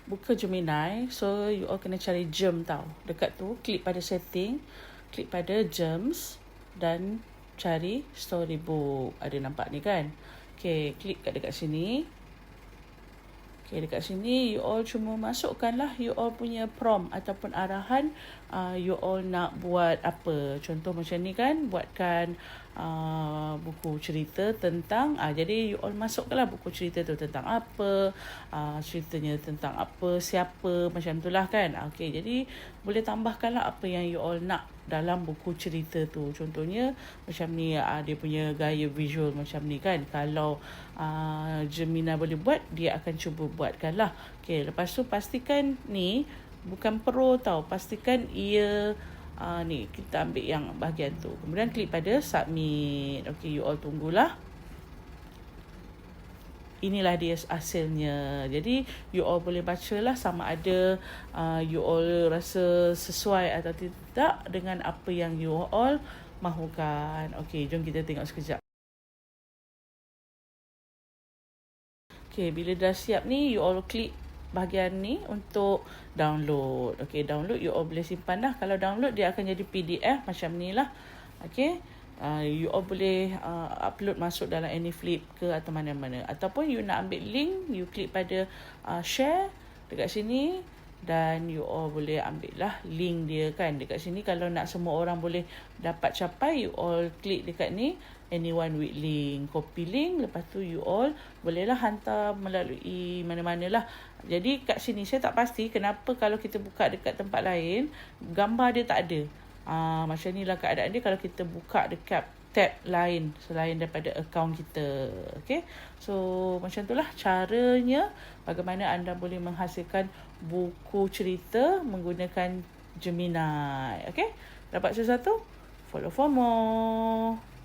buka Gemini. So you all kena cari gem tau. Dekat tu klik pada setting, klik pada gems dan cari storybook. Ada nampak ni kan? Okay, klik kat dekat sini. Okay, dekat sini you all cuma masukkanlah you all punya prompt ataupun arahan you all nak buat apa. Contoh macam ni kan, buatkan buku cerita tentang jadi you all masukkanlah buku cerita tu tentang apa, ceritanya tentang apa, siapa, macam itulah kan. Okay, jadi boleh tambahkanlah apa yang you all nak dalam buku cerita tu. Contohnya macam ni, dia punya gaya visual macam ni kan. Kalau Gemini boleh buat, dia akan cuba buatkan lah. Okay, lepas tu pastikan ni bukan pro tau. Pastikan ia ni kita ambil yang bahagian tu. Kemudian klik pada submit. Okay, you all tunggulah. Inilah dia hasilnya. Jadi you all boleh bacalah sama ada you all rasa sesuai atau tidak dengan apa yang you all mahukan. Okey, jom kita tengok sekejap. Okey, bila dah siap ni, you all klik bahagian ni untuk download. Okey, download you all boleh simpan dah. Kalau download dia akan jadi PDF macam ni lah. Okey. You all boleh upload masuk dalam AnyFlip ke atau mana-mana. Ataupun you nak ambil link, you klik pada share dekat sini dan you all boleh ambil lah link dia kan. Dekat sini kalau nak semua orang boleh dapat capai, you all klik dekat ni anyone with link, copy link, lepas tu you all bolehlah hantar melalui mana-mana lah. Jadi kat sini saya tak pasti kenapa kalau kita buka dekat tempat lain gambar dia tak ada. Macam ni lah keadaan dia kalau kita buka dekat tab lain selain daripada akaun kita. Okay, so macam itulah caranya bagaimana anda boleh menghasilkan buku cerita menggunakan Gemini. Okay, dapat sesuatu? Follow for more.